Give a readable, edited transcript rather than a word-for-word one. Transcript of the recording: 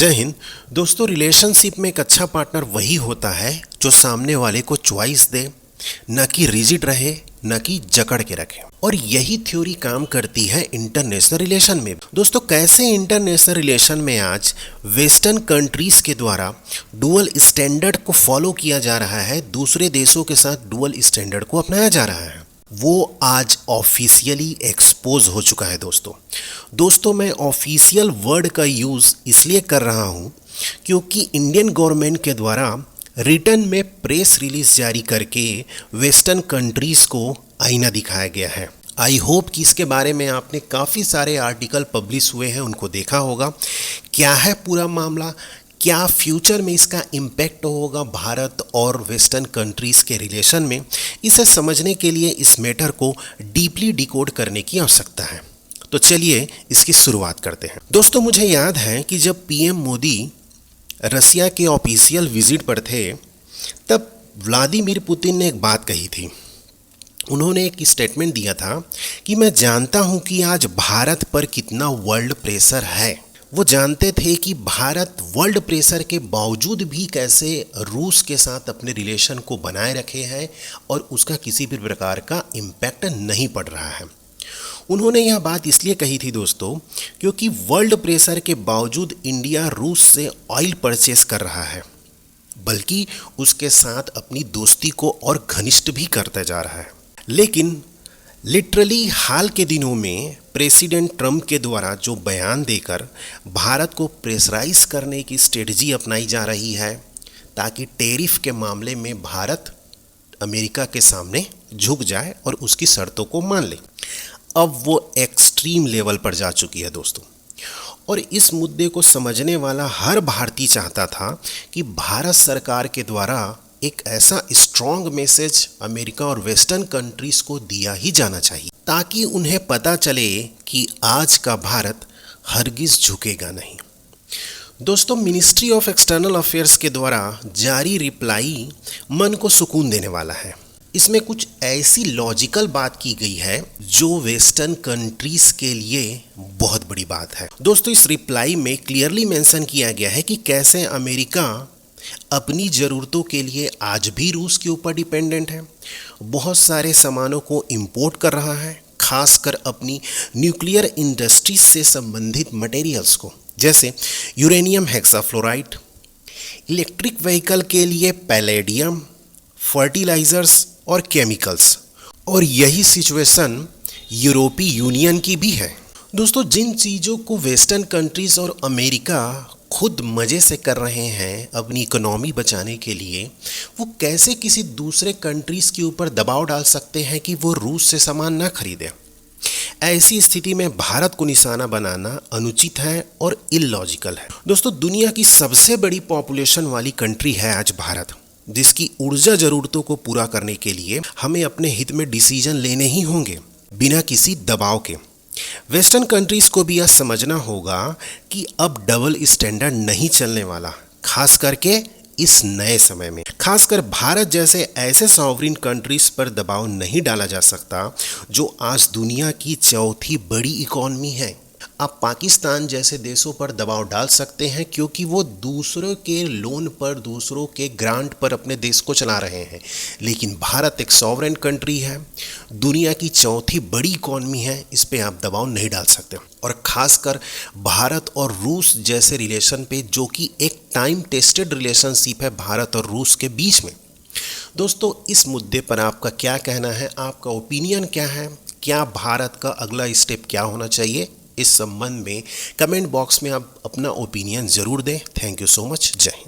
जय हिंद। दोस्तों, रिलेशनशिप में एक अच्छा पार्टनर वही होता है जो सामने वाले को चॉइस दे, न कि रिजिड रहे, न कि जकड़ के रखे। और यही थ्योरी काम करती है इंटरनेशनल रिलेशन में। दोस्तों, कैसे इंटरनेशनल रिलेशन में आज वेस्टर्न कंट्रीज के द्वारा डुअल स्टैंडर्ड को फॉलो किया जा रहा है, दूसरे देशों के साथ डुअल स्टैंडर्ड को अपनाया जा रहा है, वो आज ऑफिशियली एक्सपोज हो चुका है। दोस्तों मैं ऑफिशियल वर्ड का यूज़ इसलिए कर रहा हूँ क्योंकि इंडियन गवर्नमेंट के द्वारा रिटर्न में प्रेस रिलीज जारी करके वेस्टर्न कंट्रीज़ को आईना दिखाया गया है। आई होप कि इसके बारे में आपने काफ़ी सारे आर्टिकल पब्लिश हुए हैं, उनको देखा होगा। क्या है पूरा मामला, क्या फ्यूचर में इसका इम्पैक्ट होगा भारत और वेस्टर्न कंट्रीज़ के रिलेशन में, इसे समझने के लिए इस मैटर को डीपली डिकोड करने की आवश्यकता है। तो चलिए इसकी शुरुआत करते हैं। दोस्तों, मुझे याद है कि जब पीएम मोदी रसिया के ऑफिशियल विजिट पर थे, तब व्लादिमीर पुतिन ने एक बात कही थी। उन्होंने एक स्टेटमेंट दिया था कि मैं जानता हूं कि आज भारत पर कितना वर्ल्ड प्रेशर है। वो जानते थे कि भारत वर्ल्ड प्रेशर के बावजूद भी कैसे रूस के साथ अपने रिलेशन को बनाए रखे हैं और उसका किसी भी प्रकार का इम्पैक्ट नहीं पड़ रहा है। उन्होंने यह बात इसलिए कही थी दोस्तों, क्योंकि वर्ल्ड प्रेशर के बावजूद इंडिया रूस से ऑयल परचेस कर रहा है, बल्कि उसके साथ अपनी दोस्ती को और घनिष्ठ भी करता जा रहा है। लेकिन लिटरली हाल के दिनों में प्रेसिडेंट ट्रंप के द्वारा जो बयान देकर भारत को प्रेशराइज करने की स्ट्रेटजी अपनाई जा रही है, ताकि टैरिफ के मामले में भारत अमेरिका के सामने झुक जाए और उसकी शर्तों को मान ले, अब वो एक्सट्रीम लेवल पर जा चुकी है दोस्तों। और इस मुद्दे को समझने वाला हर भारतीय चाहता था कि भारत सरकार के द्वारा एक ऐसा स्ट्रॉन्ग मैसेज अमेरिका और वेस्टर्न कंट्रीज़ को दिया ही जाना चाहिए, ताकि उन्हें पता चले कि आज का भारत हरगिज़ झुकेगा नहीं। दोस्तों, मिनिस्ट्री ऑफ एक्सटर्नल अफेयर्स के द्वारा जारी रिप्लाई मन को सुकून देने वाला है। इसमें कुछ ऐसी लॉजिकल बात की गई है जो वेस्टर्न कंट्रीज़ के लिए बहुत बड़ी बात है। दोस्तों, इस रिप्लाई में क्लियरली मेंशन किया गया है कि कैसे अमेरिका अपनी ज़रूरतों के लिए आज भी रूस के ऊपर डिपेंडेंट है, बहुत सारे सामानों को इंपोर्ट कर रहा है, खासकर अपनी न्यूक्लियर इंडस्ट्रीज से संबंधित मटेरियल्स को, जैसे यूरेनियम हेक्साफ्लोराइड, इलेक्ट्रिक व्हीकल के लिए पैलेडियम, फर्टिलाइजर्स और केमिकल्स। और यही सिचुएशन यूरोपीय यूनियन की भी है। दोस्तों, जिन चीज़ों को वेस्टर्न कंट्रीज़ और अमेरिका खुद मज़े से कर रहे हैं अपनी इकोनॉमी बचाने के लिए, वो कैसे किसी दूसरे कंट्रीज़ के ऊपर दबाव डाल सकते हैं कि वो रूस से सामान ना खरीदें। ऐसी स्थिति में भारत को निशाना बनाना अनुचित है और इलॉजिकल है। दोस्तों, दुनिया की सबसे बड़ी पॉपुलेशन वाली कंट्री है आज भारत, जिसकी ऊर्जा ज़रूरतों को पूरा करने के लिए हमें अपने हित में डिसीजन लेने ही होंगे, बिना किसी दबाव के। वेस्टर्न कंट्रीज़ को भी यह समझना होगा कि अब डबल स्टैंडर्ड नहीं चलने वाला, खास करके इस नए समय में। खासकर भारत जैसे ऐसे सॉवरिन कंट्रीज़ पर दबाव नहीं डाला जा सकता जो आज दुनिया की चौथी बड़ी इकॉनमी है। आप पाकिस्तान जैसे देशों पर दबाव डाल सकते हैं क्योंकि वो दूसरों के लोन पर, दूसरों के ग्रांट पर अपने देश को चला रहे हैं, लेकिन भारत एक सॉवरेन कंट्री है, दुनिया की चौथी बड़ी इकॉनमी है, इस पे आप दबाव नहीं डाल सकते। और ख़ासकर भारत और रूस जैसे रिलेशन पे, जो कि एक टाइम टेस्टेड रिलेशनशिप है भारत और रूस के बीच में। दोस्तों, इस मुद्दे पर आपका क्या कहना है, आपका ओपिनियन क्या है? क्या भारत का अगला स्टेप क्या होना चाहिए? इस संबंध में कमेंट बॉक्स में आप अपना ओपिनियन ज़रूर दें। Thank you so much. जय हिंद।